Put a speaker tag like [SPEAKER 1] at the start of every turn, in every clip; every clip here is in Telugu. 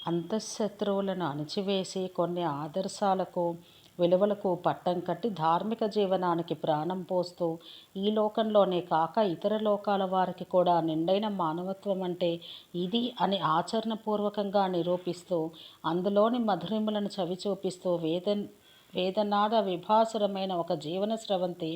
[SPEAKER 1] అంతఃశత్రువులను అణిచివేసి కొన్ని ఆదర్శాలకు విలువలకు పట్టం కట్టి ధార్మిక జీవనానికి ప్రాణం పోస్తూ ఈ లోకంలోనే కాక ఇతర లోకాల వారికి కూడా నిండైన మానవత్వం అంటే ఇది అని ఆచరణపూర్వకంగా నిరూపిస్తూ అందులోని మధురిమలను చవి చూపిస్తూ వేదనాద విభాసురమైన ఒక జీవన స్రవంతి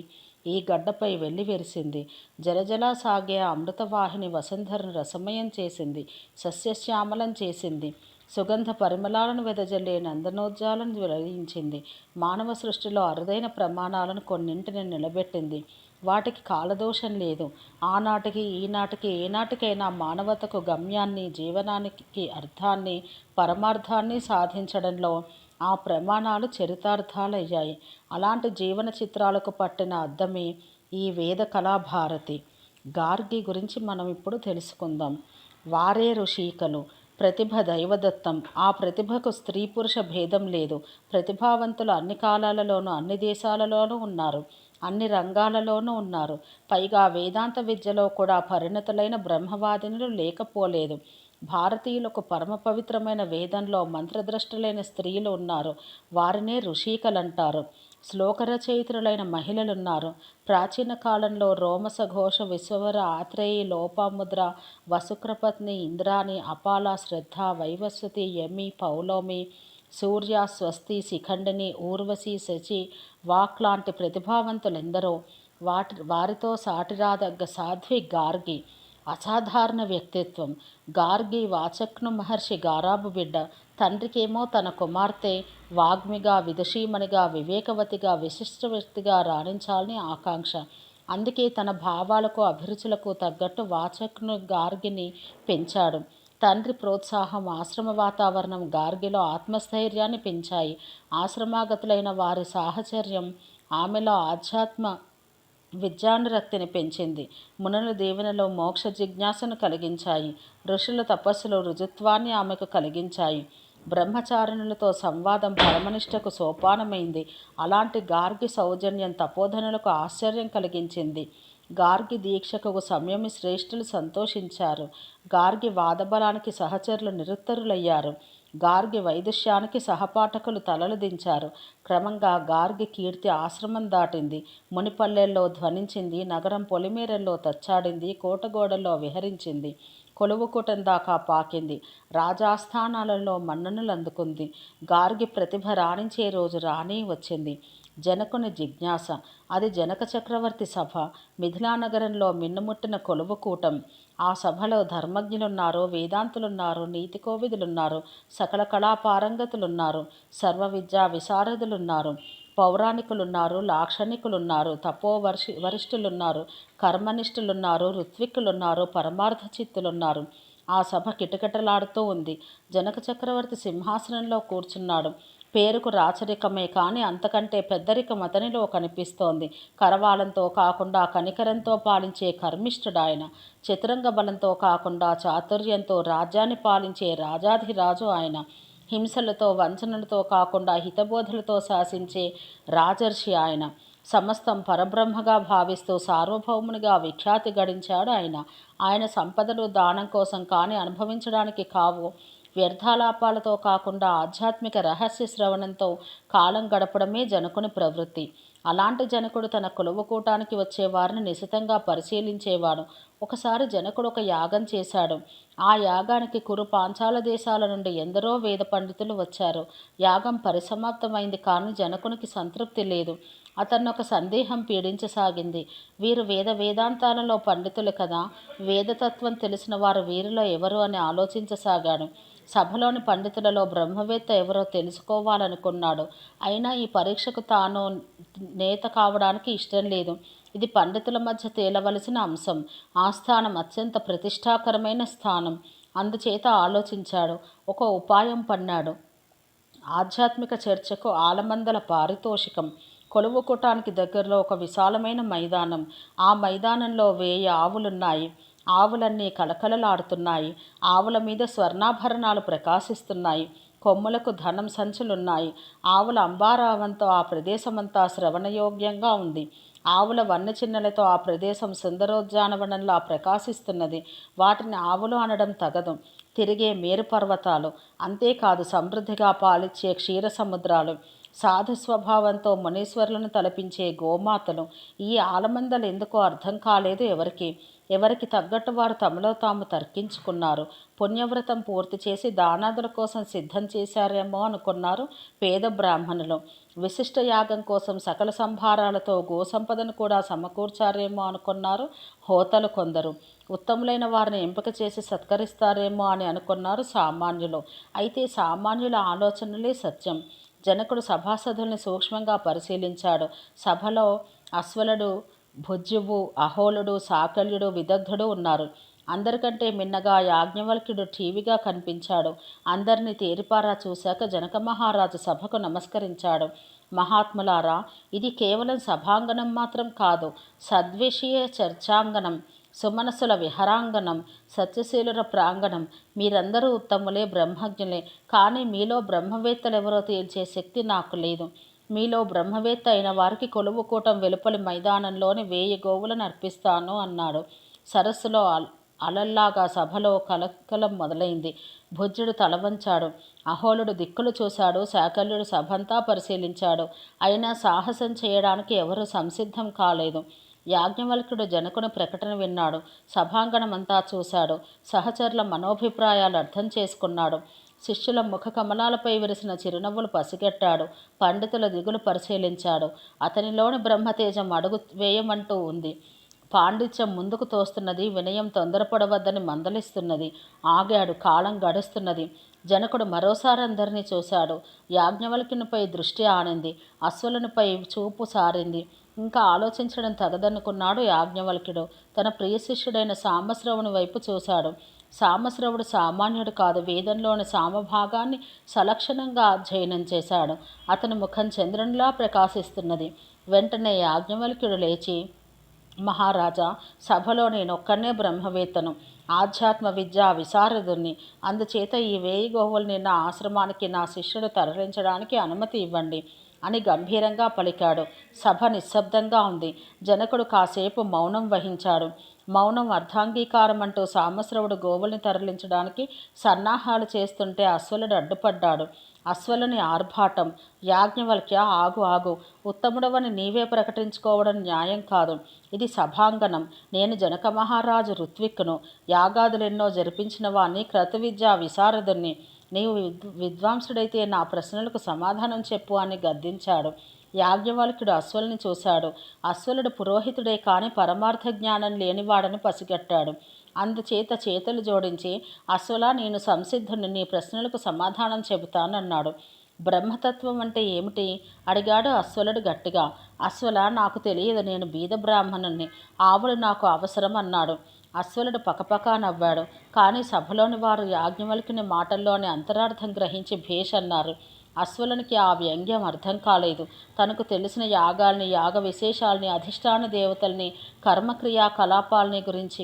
[SPEAKER 1] ఈ గడ్డపై వెళ్ళి వెరిసింది. జలజలా సాగే అమృతవాహిని వసుంధరను రసమయం చేసింది, సస్యశ్యామలం చేసింది, సుగంధ పరిమళాలను వెదజల్లే నందనోద్యాలను వెలిగించింది. మానవ సృష్టిలో అరుదైన ప్రమాణాలను కొన్నింటిని నిలబెట్టింది. వాటికి కాలదోషం లేదు. ఆనాటికి ఈనాటికి ఏనాటికైనా మానవతకు గమ్యాన్ని, జీవనానికి అర్థాన్ని, పరమార్థాన్ని సాధించడంలో ఆ ప్రమాణాలు చరితార్థాలయ్యాయి. అలాంటి జీవన చిత్రాలకు పట్టిన అద్దమే ఈ వేద కళాభారతి. గార్గి గురించి మనం ఇప్పుడు తెలుసుకుందాం. వారే ఋషికలు. ప్రతిభ దైవదత్తం. ఆ ప్రతిభకు స్త్రీ పురుష భేదం లేదు. ప్రతిభావంతులు అన్ని కాలాలలోనూ అన్ని దేశాలలోనూ ఉన్నారు, అన్ని రంగాలలోనూ ఉన్నారు. పైగా వేదాంత విద్యలో కూడా పరిణతులైన బ్రహ్మవాదినులు లేకపోలేదు. భారతీయులకు పరమ పవిత్రమైన వేదంలో మంత్రద్రష్టలైన స్త్రీలు ఉన్నారు. వారినే ఋషికలంటారు. శ్లోక రచయిత్రులైన మహిళలున్నారు. ప్రాచీన కాలంలో రోమస ఘోష, విశ్వవర, ఆత్రేయి, లోపాముద్ర, వసుక్రపత్ని, ఇంద్రాణి, అపాల, శ్రద్ధ, వైవస్వతి, యమి, పౌలోమి, సూర్య, స్వస్తి, శిఖండిని, ఊర్వశి, శచి, వాక్ లాంటి ప్రతిభావంతులెందరో. వారితో సాటిరాదగ్గ సాధ్వి గార్గి. అసాధారణ వ్యక్తిత్వం. గార్గి వాచక్ను మహర్షి గారాబు బిడ్డ. తండ్రికేమో తన కుమార్తె వాగ్మిగా, విదుషీమణిగా, వివేకవతిగా, విశిష్ట వ్యక్తిగా రాణించాలని ఆకాంక్ష. అందుకే తన భావాలకు అభిరుచులకు తగ్గట్టు వాచక్ను గార్గిని పెంచాడు. తండ్రి ప్రోత్సాహం, ఆశ్రమ వాతావరణం గార్గిలో ఆత్మస్థైర్యాన్ని పెంచాయి. ఆశ్రమాగతులైన వారి సాహచర్యం ఆమెలో ఆధ్యాత్మ విద్యానురక్తిని పెంచింది. మునుల దీవెనలో మోక్ష జిజ్ఞాసను కలిగించాయి. ఋషుల తపస్సులు రుజుత్వాన్ని ఆమెకు కలిగించాయి. బ్రహ్మచారిణులతో సంవాదం పరమనిష్టకు సోపానమైంది. అలాంటి గార్గి సౌజన్యం తపోధనులకు ఆశ్చర్యం కలిగించింది. గార్గి దీక్షకు సంయమి శ్రేష్ఠులు సంతోషించారు. గార్గి వాదబలానికి సహచరులు నిరుత్తరులయ్యారు. గార్గి వైదుష్యానికి సహపాఠకులు తలలు దించారు. క్రమంగా గార్గి కీర్తి ఆశ్రమం దాటింది, మునిపల్లెల్లో ధ్వనించింది, నగరం పొలిమేరల్లో తచ్చాడింది, కోటగోడల్లో విహరించింది, కొలువుకూటం దాకా పాకింది, రాజాస్థానాలలో మన్ననలు అందుకుంది. గార్గి ప్రతిభ రాణించే రోజు రానే వచ్చింది. జనకుని జిజ్ఞాస. అది జనక చక్రవర్తి సభ. మిథిలానగరంలో మిన్నుముట్టిన కొలువుకూటం. ఆ సభలో ధర్మజ్ఞులున్నారు, వేదాంతులున్నారు, నీతికోవిదులున్నారు, సకల కళాపారంగతులున్నారు, సర్వ విద్యా విశారదులున్నారు, పౌరాణికులున్నారు, లాక్షణికులున్నారు, వరిష్ఠులున్నారు, కర్మనిష్ఠులున్నారు, ఋత్విక్కులున్నారు, పరమార్థ చిత్తులున్నారు. ఆ సభ కిటకిటలాడుతూ ఉంది. జనక చక్రవర్తి సింహాసనంలో కూర్చున్నాడు. పేరుకు రాచరికమే కానీ అంతకంటే పెద్దరికం అతనిలో కనిపిస్తోంది. కరవాలంతో కాకుండా కనికరంతో పాలించే కర్మిష్ఠుడాయన. చతురంగ బలంతో కాకుండా చాతుర్యంతో రాజ్యాన్ని పాలించే రాజాధిరాజు ఆయన. హింసలతో వంచనలతో కాకుండా హితబోధలతో శాసించే రాజర్షి ఆయన. సమస్తం పరబ్రహ్మగా భావిస్తూ సార్వభౌమునిగా విఖ్యాతి గడించాడు ఆయన. ఆయన సంపదలు దానం కోసం కానీ అనుభవించడానికి కావు. వ్యర్థాలాపాలతో కాకుండా ఆధ్యాత్మిక రహస్య శ్రవణంతో కాలం గడపడమే జనకుని ప్రవృత్తి. అలాంటి జనకుడు తన కొలువుకూటానికి వచ్చేవారిని నిశితంగా పరిశీలించేవాడు. ఒకసారి జనకుడు ఒక యాగం చేశాడు. ఆ యాగానికి కురు పాంచాల దేశాల నుండి ఎందరో వేద పండితులు వచ్చారు. యాగం పరిసమాప్తమైంది కానీ జనకునికి సంతృప్తి లేదు. అతన్ని ఒక సందేహం పీడించసాగింది. వీరు వేదాంతాలలో పండితులు కదా, వేదతత్వం తెలిసిన వారు వీరిలో ఎవరు అని ఆలోచించసాగాడు. సభలోని పండితులలో బ్రహ్మవేత్త ఎవరో తెలుసుకోవాలనుకున్నాడు. అయినా ఈ పరీక్షకు తాను నేత కావడానికి ఇష్టం లేదు. ఇది పండితుల మధ్య తేలవలసిన అంశం. ఆ స్థానం అత్యంత ప్రతిష్టాకరమైన స్థానం. అందుచేత ఆలోచించాడు. ఒక ఉపాయం పన్నాడు. ఆధ్యాత్మిక చర్చకు ఆలమందల పారితోషికం. కొలువుకూటానికి దగ్గరలో ఒక విశాలమైన మైదానం. ఆ మైదానంలో 1000 ఆవులున్నాయి. ఆవులన్నీ కలకలలాడుతున్నాయి. ఆవుల మీద స్వర్ణాభరణాలు ప్రకాశిస్తున్నాయి. కొమ్ములకు ధనం సంచులున్నాయి. ఆవుల అంబారావంతో ఆ ప్రదేశమంతా శ్రవణయోగ్యంగా ఉంది. ఆవుల వన్నె చిన్నలతో ఆ ప్రదేశం సుందరోద్యానవనంలా ప్రకాశిస్తున్నది. వాటిని ఆవులు అనడం తగదు. తిరిగే మేరు పర్వతాలు, అంతేకాదు సమృద్ధిగా పాలిచ్చే క్షీర సముద్రాలు, సాధు స్వభావంతో మునీశ్వరులను తలపించే గోమాతలు, ఈ ఆలమందలు ఎందుకో అర్థం కాలేదు ఎవరికి. ఎవరికి తగ్గట్టు వారు తమలో తాము తర్కించుకున్నారు. పుణ్యవ్రతం పూర్తి చేసి దానాదుల కోసం సిద్ధం చేశారేమో అనుకున్నారు పేద బ్రాహ్మణులు. విశిష్ట యాగం కోసం సకల సంభారాలతో గోసంపదను కూడా సమకూర్చారేమో అనుకున్నారు హోతలు కొందరు. ఉత్తములైన వారిని ఎంపిక చేసి సత్కరిస్తారేమో అని అనుకున్నారు సామాన్యులు. అయితే సామాన్యుల ఆలోచనలే సత్యం. జనకుడు సభాసదుల్ని సూక్ష్మంగా పరిశీలించాడు. సభలో అశ్వలుడు, భుజ్యువు, అహోలుడు, సాకల్యుడు, విదగ్ధుడు ఉన్నారు. అందరికంటే మిన్నగా యాజ్ఞవల్క్యుడు టీవీగా కనిపించాడు. అందరినీ తేరిపారా చూశాక జనక మహారాజు సభకు నమస్కరించాడు. మహాత్ములారా, ఇది కేవలం సభాంగణం మాత్రం కాదు, సద్విషయ చర్చాంగణం, సుమనసుల విహరాంగణం, సత్యశీలుర ప్రాంగణం. మీరందరూ ఉత్తములే, బ్రహ్మజ్ఞులే. కానీ మీలో బ్రహ్మవేత్తలెవరో తేల్చే శక్తి నాకు లేదు. మీలో బ్రహ్మవేత్త అయిన వారికి కొలువుకూటం వెలుపలి మైదానంలోని 1000 గోవులను అర్పిస్తాను అన్నాడు. సరస్సులో అలల్లాగా సభలో కలకలం మొదలైంది. భుజ్యుడు తలవంచాడు. అహోలుడు దిక్కులు చూశాడు. శాకల్యుడు సభంతా పరిశీలించాడు. అయినా సాహసం చేయడానికి ఎవరూ సంసిద్ధం కాలేదు. యాజ్ఞవల్క్యుడు జనకుని ప్రకటన విన్నాడు. సభాంగణమంతా చూశాడు. సహచరుల మనోభిప్రాయాలు అర్థం చేసుకున్నాడు. శిష్యుల ముఖ కమలాలపై విరిసిన చిరునవ్వులు పసిగట్టాడు. పండితుల దిగులు పరిశీలించాడు. అతనిలోని బ్రహ్మతేజం అడుగు వేయమంటూ ఉంది. పాండిత్యం ముందుకు తోస్తున్నది. వినయం తొందరపడవద్దని మందలిస్తున్నది. ఆగాడు. కాలం గడుస్తున్నది. జనకుడు మరోసారి అందరినీ చూశాడు. యాజ్ఞవల్క్యునిపై దృష్టి ఆనింది. అశ్వలునిపై చూపు సారింది. ఇంకా ఆలోచించడం తగదనుకున్నాడు యాజ్ఞవల్క్యుడు. తన ప్రియ శిష్యుడైన సామశ్రవుని వైపు చూశాడు. సామశ్రవుడు సామాన్యుడు కాదు. వేదంలోని సామభాగాన్ని సలక్షణంగా అధ్యయనం చేశాడు. అతని ముఖం చంద్రునిలా ప్రకాశిస్తున్నది. వెంటనే యాజ్ఞవల్క్యుడు లేచి, మహారాజా, సభలో నేనొక్కనే బ్రహ్మవేత్తను, ఆధ్యాత్మ విద్యా విశారదుణ్ణి. అందుచేత ఈ 1000 గోవుల్ని నా ఆశ్రమానికి నా శిష్యుడు తరలించడానికి అనుమతి ఇవ్వండి అని గంభీరంగా పలికాడు. సభ నిశ్శబ్దంగా ఉంది. జనకుడు కాసేపు మౌనం వహించాడు. మౌనం అర్ధాంగీకారం అంటూ సామశ్రవుడు గోవుల్ని తరలించడానికి సన్నాహాలు చేస్తుంటే అశ్వలుడు అడ్డుపడ్డాడు. అశ్వలుని ఆర్భాటం. యాజ్ఞవల్క్య, ఆగు ఆగు. ఉత్తముడవని నీవే ప్రకటించుకోవడం న్యాయం కాదు. ఇది సభాంగణం. నేను జనక మహారాజు ఋత్విక్కును. యాగాదులెన్నో జరిపించిన వాణ్ణి, క్రతువిద్యా విశారదుణ్ణి. నీవు విద్వాంసుడైతే నా ప్రశ్నలకు సమాధానం చెప్పు అని గద్దించాడు. యాజ్ఞవల్క్యుడు అశ్వలుని చూశాడు. అశ్వలుడు పురోహితుడే కాని పరమార్థ జ్ఞానం లేనివాడని పసిగట్టాడు. అందుచేత చేతులు జోడించి, అశ్వలా, నేను సంసిద్ధుని, నీ ప్రశ్నలకు సమాధానం చెబుతానన్నాడు. బ్రహ్మతత్వం అంటే ఏమిటి అడిగాడు అశ్వలుడు గట్టిగా. అశ్వలా, నాకు తెలియదు. నేను బీద బ్రాహ్మణుణ్ణి. ఆవులు నాకు అవసరం అన్నాడు. అశ్వలుడు పకపకా నవ్వాడు. కానీ సభలోని వారు యాజ్ఞవల్క్యుని మాటల్లోని అంతరార్థం గ్రహించి భేష్ అన్నారు. అశ్వలునికి ఆ వ్యంగ్యం అర్థం కాలేదు. తనకు తెలిసిన యాగాల్ని, యాగ విశేషాల్ని, అధిష్టాన దేవతల్ని, కర్మక్రియా కలాపాలని గురించి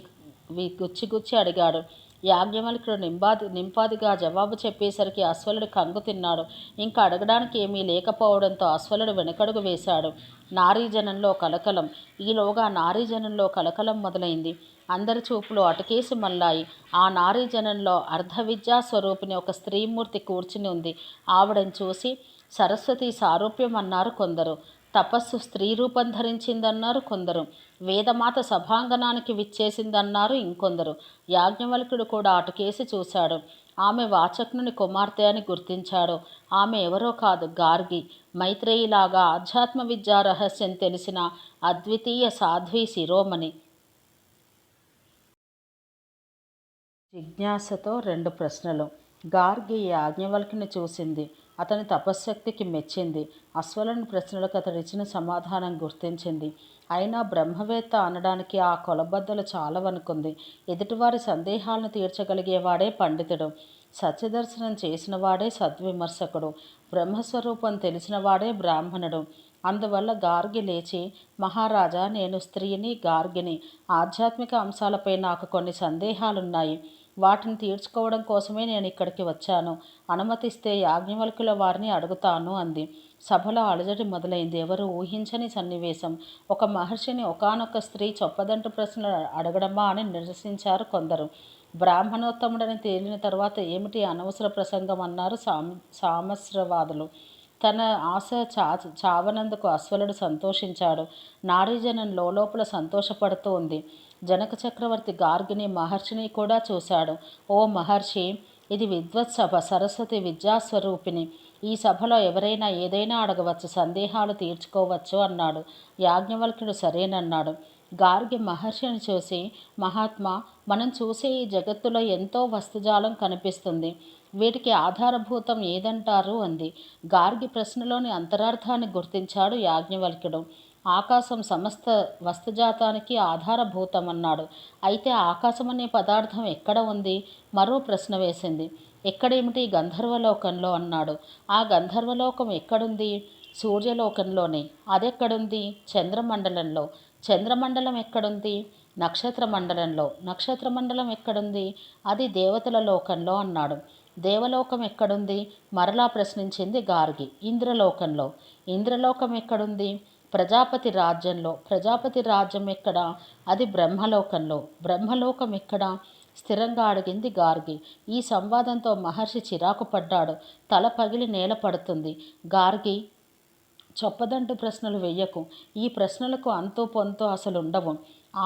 [SPEAKER 1] గుచ్చి అడిగాడు. యాజ్ఞవల్క్యుడు నింపాదిగా జవాబు చెప్పేసరికి అశ్వలుడు కంగు తిన్నాడు. ఇంకా అడగడానికి ఏమీ లేకపోవడంతో అశ్వలుడు వెనకడుగు వేశాడు. నారీజనంలో కలకలం. ఈలోగా నారీజనంలో కలకలం మొదలైంది. అందరి చూపులు అటుకేసి మళ్ళాయి. ఆ నారీజనంలో అర్ధవిద్యా స్వరూపిణి ఒక స్త్రీమూర్తి కూర్చుని ఉంది. ఆవిడని చూసి సరస్వతి సారూప్యం అన్నారు కొందరు. తపస్సు స్త్రీ రూపం ధరించిందన్నారు కొందరు. వేదమాత సభాంగణానికి విచ్చేసిందన్నారు ఇంకొందరు. యాజ్ఞవల్క్యుడు కూడా అటుకేసి చూశాడు. ఆమె వాచక్నుని కుమార్తె అని గుర్తించాడు. ఆమె ఎవరో కాదు, గార్గి. మైత్రేయిలాగా ఆధ్యాత్మ విద్యా రహస్యం తెలిసిన అద్వితీయ సాధ్వీ శిరోమణి. జిజ్ఞాసతో 2 ప్రశ్నలు. గార్గి యాజ్ఞవల్క్యుని చూసింది. అతని తపశ్శక్తికి మెచ్చింది. అశ్వలుని ప్రశ్నలకు అతడిచ్చిన సమాధానం గుర్తించింది. అయినా బ్రహ్మవేత్త అనడానికి ఆ కొలబద్దలు చాలవనుకుంది. ఎదుటివారి సందేహాలను తీర్చగలిగేవాడే పండితుడు. సత్యదర్శనం చేసినవాడే సద్విమర్శకుడు. బ్రహ్మస్వరూపం తెలిసినవాడే బ్రాహ్మణుడు. అందువల్ల గార్గి లేచి, మహారాజా, నేను స్త్రీని, గార్గిని. ఆధ్యాత్మిక అంశాలపై నాకు కొన్ని సందేహాలున్నాయి. వాటిని తీర్చుకోవడం కోసమే నేను ఇక్కడికి వచ్చాను. అనుమతిస్తే యాజ్ఞవల్క్యుల వారిని అడుగుతాను అంది. సభలో అలజడి మొదలైంది. ఎవరు ఊహించని సన్నివేశం. ఒక మహర్షిని ఒకానొక స్త్రీ చొప్పదంటు ప్రశ్నలు అడగడమా అని నిరసించారు కొందరు. బ్రాహ్మణోత్తముడని తేలిన తర్వాత ఏమిటి అనవసర ప్రసంగం అన్నారు సామస్రవాదులు. తన ఆశ చావనందుకు అశ్వలుడు సంతోషించాడు. నారీజనం లోపల సంతోషపడుతూ ఉంది. జనక చక్రవర్తి గార్గిని మహర్షిని కూడా చూశాడు. ఓ మహర్షి, ఇది విద్వత్ సభ, సరస్వతి విద్యాస్వరూపిణి. ఈ సభలో ఎవరైనా ఏదైనా అడగవచ్చు, సందేహాలు తీర్చుకోవచ్చు అన్నాడు. యాజ్ఞవల్క్యుడు సరేనన్నాడు. గార్గి మహర్షిని చూసి, మహాత్మా, మనం చూసే ఈ జగత్తులో ఎంతో వస్తుజాలం కనిపిస్తుంది. వీటికి ఆధారభూతం ఏదంటారు అంది. గార్గి ప్రశ్నలోని అంతరార్థాన్ని గుర్తించాడు యాజ్ఞవల్క్యుడు. ఆకాశం సమస్త వస్తుజాతానికి ఆధారభూతం అన్నాడు. అయితే ఆకాశం అనే పదార్థం ఎక్కడ ఉంది? మరో ప్రశ్న వేసింది. ఎక్కడేమిటి? గంధర్వలోకంలో అన్నాడు. ఆ గంధర్వలోకం ఎక్కడుంది? సూర్యలోకంలోనే. అదెక్కడుంది? చంద్రమండలంలో. చంద్రమండలం ఎక్కడుంది? నక్షత్రమండలంలో. నక్షత్రమండలం ఎక్కడుంది? అది దేవతల లోకంలో అన్నాడు. దేవలోకం ఎక్కడుంది? మరలా ప్రశ్నించింది గార్గి. ఇంద్రలోకంలో. ఇంద్రలోకం ఎక్కడుంది? ప్రజాపతి రాజ్యంలో. ప్రజాపతి రాజ్యం ఎక్కడ? అది బ్రహ్మలోకంలో. బ్రహ్మలోకం ఎక్కడ? స్థిరంగా అడిగింది గార్గి. ఈ సంవాదంతో మహర్షి చిరాకు పడ్డాడు. తల పగిలి నేల పడుతుంది. గార్గి, చొప్పదంటు ప్రశ్నలు వెయ్యకు. ఈ ప్రశ్నలకు అంతూ పొంతూ అసలుండవు.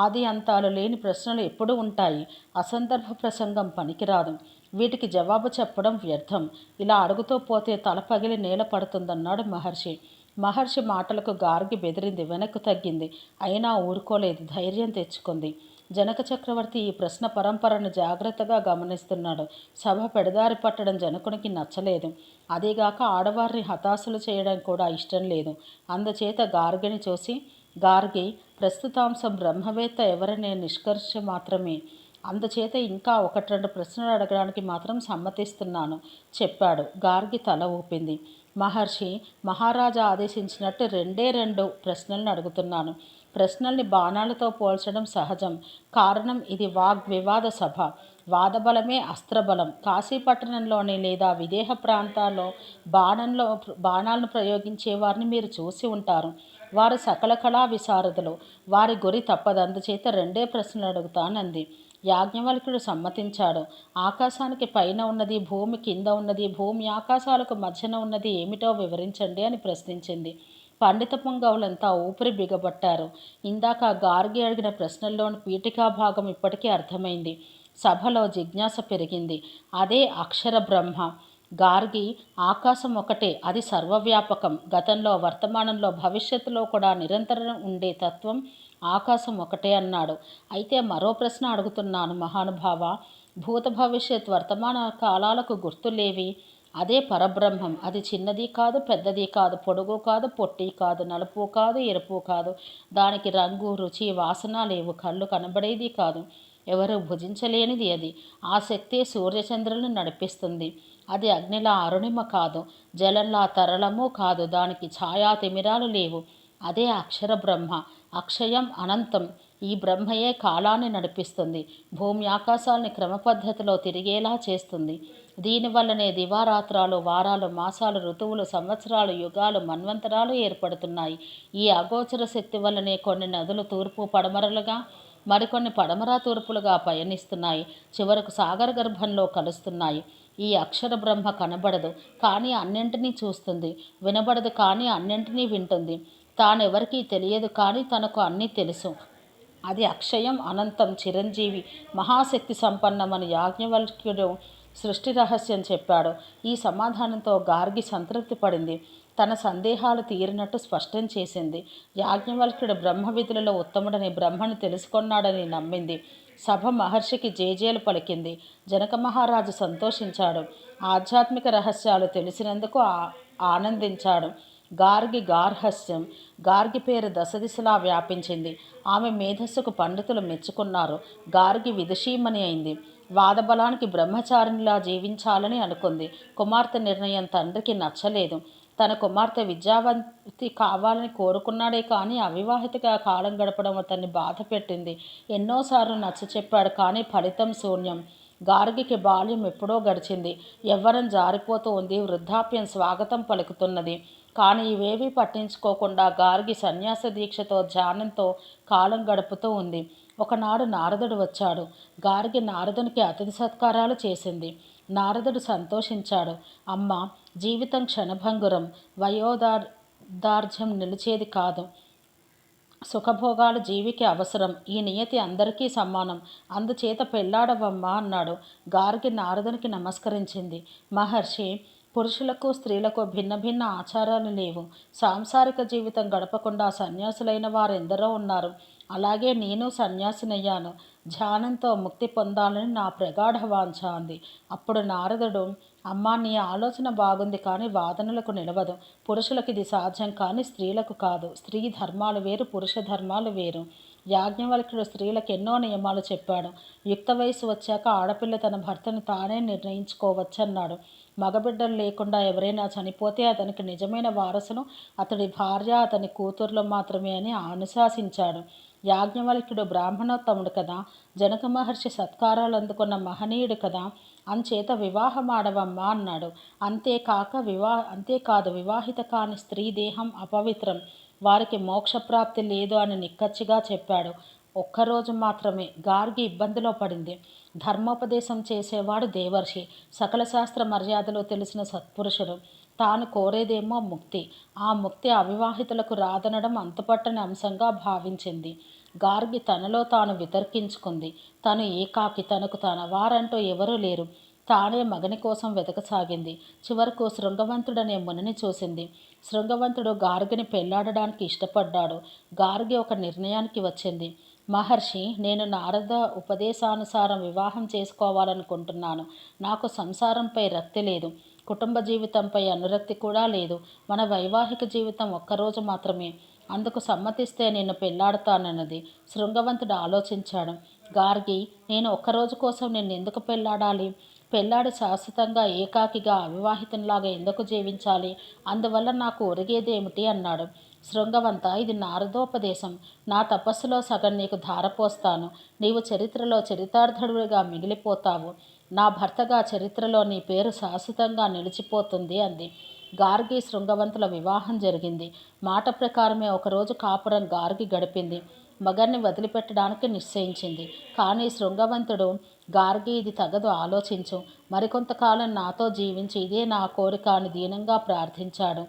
[SPEAKER 1] ఆది అంతాలు లేని ప్రశ్నలు ఎప్పుడు ఉంటాయి. అసందర్భ ప్రసంగం పనికిరాదు. వీటికి జవాబు చెప్పడం వ్యర్థం. ఇలా అడుగుతూ పోతే తల పగిలి నేల పడుతుందన్నాడు మహర్షి. మహర్షి మాటలకు గార్గి బెదిరింది, వెనక్కు తగ్గింది. అయినా ఊరుకోలేదు, ధైర్యం తెచ్చుకుంది. జనక చక్రవర్తి ఈ ప్రశ్న పరంపరను జాగ్రత్తగా గమనిస్తున్నాడు. సభ పెడదారి పట్టడం జనకునికి నచ్చలేదు. అదేగాక ఆడవారిని హతాశలు చేయడం కూడా ఇష్టం లేదు. అందుచేత గార్గిని చూసి, గార్గి, ప్రస్తుతాంశం బ్రహ్మవేత్త ఎవరనే నిష్కర్ష మాత్రమే. అందుచేత ఇంకా 1-2 ప్రశ్నలు అడగడానికి మాత్రం సమ్మతిస్తున్నాను చెప్పాడు. గార్గి తల ఊపింది. మహర్షి, మహారాజా ఆదేశించినట్టు 2 ప్రశ్నలను అడుగుతున్నాను. ప్రశ్నల్ని బాణాలతో పోల్చడం సహజం. కారణం ఇది వాగ్వివాద సభ. వాదబలమే అస్త్రబలం. కాశీపట్టణంలోని లేదా విదేహ ప్రాంతాల్లో బాణాలను ప్రయోగించే వారిని మీరు చూసి ఉంటారు. వారు సకల కళా విశారదులు. వారి గురి తప్పదు. అందుచేత 2 ప్రశ్నలు అడుగుతానంది. యాజ్ఞవల్క్యుడు సమ్మతించాడు. ఆకాశానికి పైన ఉన్నది, భూమి కింద ఉన్నది, భూమి ఆకాశాలకు మధ్యన ఉన్నది ఏమిటో వివరించండి అని ప్రశ్నించింది. పండిత పుంగవులంతా ఊపిరి బిగబట్టారు. ఇందాక గార్గి అడిగిన ప్రశ్నల్లోని పీఠికా భాగం ఇప్పటికీ అర్థమైంది. సభలో జిజ్ఞాస పెరిగింది. అదే అక్షర బ్రహ్మ. గార్గి, ఆకాశం ఒకటే, అది సర్వవ్యాపకం. గతంలో, వర్తమానంలో, భవిష్యత్తులో కూడా నిరంతరం ఉండే తత్వం ఆకాశం ఒకటే అన్నాడు. అయితే మరో ప్రశ్న అడుగుతున్నాను మహానుభావ. భూత భవిష్యత్ వర్తమాన కాలాలకు గుర్తులేవి? అదే పరబ్రహ్మం. అది చిన్నది కాదు, పెద్దది కాదు, పొడుగు కాదు, పొట్టి కాదు, నలుపు కాదు, ఎరుపు కాదు. దానికి రంగు, రుచి, వాసన లేవు. కళ్ళు కనబడేది కాదు. ఎవరు భుజించలేనిది అది. ఆ శక్తే సూర్యచంద్రులను నడిపిస్తుంది. అది అగ్నిలా అరుణిమ కాదు, జలంలా తరళము కాదు. దానికి ఛాయా తిమిరాలు లేవు. అదే అక్షర బ్రహ్మ. అక్షయం, అనంతం. ఈ బ్రహ్మయే కాలాన్ని నడిపిస్తుంది. భూమి ఆకాశాల్ని క్రమపద్ధతిలో తిరిగేలా చేస్తుంది. దీనివల్లనే దివారాత్రాలు, వారాలు, మాసాలు, ఋతువులు, సంవత్సరాలు, యుగాలు, మన్వంతరాలు ఏర్పడుతున్నాయి. ఈ అగోచర శక్తి వల్లనే కొన్ని నదులు తూర్పు పడమరలుగా, మరికొన్ని పడమర తూర్పులుగా పయనిస్తున్నాయి. చివరకు సాగర గర్భంలో కలుస్తున్నాయి. ఈ అక్షర బ్రహ్మ కనబడదు, కానీ అన్నింటినీ చూస్తుంది. వినబడదు, కానీ అన్నింటినీ వింటుంది. తానెవరికీ తెలియదు, కానీ తనకు అన్నీ తెలుసు. అది అక్షయం, అనంతం, చిరంజీవి, మహాశక్తి సంపన్నమని యాజ్ఞవల్క్యుడు సృష్టి రహస్యం చెప్పాడు. ఈ సమాధానంతో గార్గి సంతృప్తి పడింది. తన సందేహాలు తీరినట్టు స్పష్టం చేసింది. యాజ్ఞవల్క్యుడు బ్రహ్మ విధులలో ఉత్తముడని, బ్రహ్మను తెలుసుకొన్నాడని నమ్మింది. సభ మహర్షికి జేజేలు పలికింది. జనక మహారాజు సంతోషించాడు. ఆధ్యాత్మిక రహస్యాలు తెలిసినందుకు ఆనందించాడు. గార్గి గార్హస్యం. గార్గి పేరు దశదిశలా వ్యాపించింది. ఆమె మేధస్సుకు పండితులు మెచ్చుకున్నారు. గార్గి విదుషీమణి అయింది. వాదబలానికి బ్రహ్మచారినిలా జీవించాలని అనుకుంది. కుమార్తె నిర్ణయం తండ్రికి నచ్చలేదు. తన కుమార్తె విద్యావంతి కావాలని కోరుకున్నాడే కానీ అవివాహితగా కాలం గడపడం అతన్ని బాధ పెట్టింది. ఎన్నోసార్లు నచ్చ చెప్పాడు, కానీ ఫలితం శూన్యం. గార్గికి బాల్యం ఎప్పుడో గడిచింది. యవ్వనం జారిపోతూ ఉంది. వృద్ధాప్యం స్వాగతం పలుకుతున్నది. కానీ ఇవేవీ పట్టించుకోకుండా గార్గి సన్యాస దీక్షతో, ధ్యానంతో కాలం గడుపుతూ ఉంది. ఒకనాడు నారదుడు వచ్చాడు. గార్గి నారదునికి అతిథి సత్కారాలు చేసింది. నారదుడు సంతోషించాడు. అమ్మ, జీవితం క్షణభంగురం, వయోదార్ఢ్యం నిలిచేది కాదు. సుఖభోగాలు జీవికి అవసరం. ఈ నియతి అందరికీ సమానం. అందుచేత పెళ్లాడవమ్మా అన్నాడు. గార్గి నారదునికి నమస్కరించింది. మహర్షి, పురుషులకు స్త్రీలకు భిన్న భిన్న ఆచారాలు లేవు. సాంసారిక జీవితం గడపకుండా సన్యాసులైన వారెందరో ఉన్నారు. అలాగే నేను సన్యాసినయ్యాను. ధ్యానంతో ముక్తి పొందాలని నా ప్రగాఢ వాంఛ అంది. అప్పుడు నారదుడు, అమ్మా, నీ ఆలోచన బాగుంది, కానీ వాదనలకు నిలవదు. పురుషులకు ఇది సాధ్యం, కానీ స్త్రీలకు కాదు. స్త్రీ ధర్మాలు వేరు, పురుష ధర్మాలు వేరు. యాజ్ఞవల్క్యుడు స్త్రీలకు ఎన్నో నియమాలు చెప్పాడు. యుక్త వయసు వచ్చాక ఆడపిల్ల తన భర్తను తానే నిర్ణయించుకోవచ్చన్నాడు. మగబిడ్డలు లేకుండా ఎవరైనా చనిపోతే అతనికి నిజమైన వారసును అతడి భార్య, అతని కూతుర్లు మాత్రమే అని అనుశాసించాడు. యాజ్ఞవల్క్యుడు బ్రాహ్మణోత్తముడు కదా, జనక మహర్షి సత్కారాలు అందుకున్న మహనీయుడు కదా, అంచేత వివాహం ఆడవమ్మా అన్నాడు. అంతేకాదు, వివాహిత కాని స్త్రీ దేహం అపవిత్రం, వారికి మోక్షప్రాప్తి లేదు అని నిక్కచ్చిగా చెప్పాడు. ఒక్కరోజు మాత్రమే గార్గి ఇబ్బందిలో పడింది. ధర్మోపదేశం చేసేవాడు దేవర్షి, సకల శాస్త్ర మర్యాదలు తెలిసిన సత్పురుషుడు. తాను కోరేదేమో ముక్తి. ఆ ముక్తి అవివాహితులకు రాదనడం అంతుపట్టని అంశంగా భావించింది. గార్గి తనలో తాను వితర్కించుకుంది. తను ఏకాకి, తనకు తన వారంటూ ఎవరూ లేరు. తానే మగని కోసం వెతకసాగింది. చివరకు శృంగవంతుడనే మునిని చూసింది. శృంగవంతుడు గార్గిని పెళ్లాడడానికి ఇష్టపడ్డాడు. గార్గి ఒక నిర్ణయానికి వచ్చింది. మహర్షి, నేను నారద ఉపదేశానుసారం వివాహం చేసుకోవాలనుకుంటున్నాను. నాకు సంసారంపై రక్తి లేదు, కుటుంబ జీవితంపై అనురక్తి కూడా లేదు. మన వైవాహిక జీవితం ఒక్కరోజు మాత్రమే. అందుకు సమ్మతిస్తే నిన్ను పెళ్లాడతానన్నది. శృంగవంతుడు ఆలోచించాడు. గార్గి, నేను ఒక్కరోజు కోసం నిన్ను ఎందుకు పెళ్లాడాలి? పెళ్లాడి శాశ్వతంగా ఏకాకిగా అవివాహితంలాగా ఎందుకు జీవించాలి? అందువల్ల నాకు ఒరిగేదేమిటి అన్నాడు. శృంగవంత, ఇది నారదోపదేశం. నా తపస్సులో సగం నీకు ధారపోస్తాను. నీవు చరిత్రలో చరితార్థుడిగా మిగిలిపోతావు. నా భర్తగా చరిత్రలో నీ పేరు శాశ్వతంగా నిలిచిపోతుంది అంది. గార్గి శృంగవంతుల వివాహం జరిగింది. మాట ప్రకారమే ఒకరోజు కాపురం గార్గి గడిపింది. మగన్ని వదిలిపెట్టడానికి నిశ్చయించింది. కానీ శృంగవంతుడు, గార్గి, ఇది తగదు, ఆలోచించు. మరికొంతకాలం నాతో జీవించి ఇదే నా కోరిక అని దీనంగా ప్రార్థించాడు.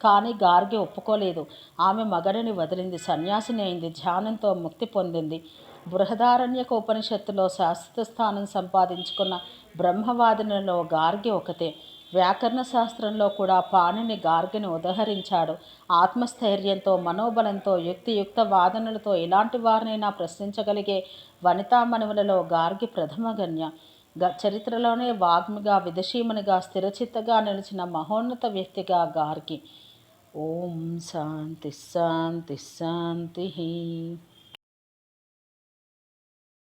[SPEAKER 1] కానీ గార్గి ఒప్పుకోలేదు. ఆమె మగడిని వదిలింది, సన్యాసిని అయింది, ధ్యానంతో ముక్తి పొందింది. బృహదారణ్యక ఉపనిషత్తులో శాశ్వత స్థానం సంపాదించుకున్న బ్రహ్మవాదినులలో గార్గి ఒకతే. వ్యాకరణ శాస్త్రంలో కూడా పాణిని గార్గిని ఉదహరించాడు. ఆత్మస్థైర్యంతో, మనోబలంతో, యుక్తియుక్త వాదనలతో ఎలాంటి వారినైనా ప్రశ్నించగలిగే వనితామణువులలో గార్గి ప్రథమగణ్య. చరిత్రలోనే వాగ్మిగా, విదుషీమణిగా, స్థిరచిత్తగా నిలిచిన మహోన్నత వ్యక్తిగా గార్గి. ఓం శాంతి శాంతి శాంతి.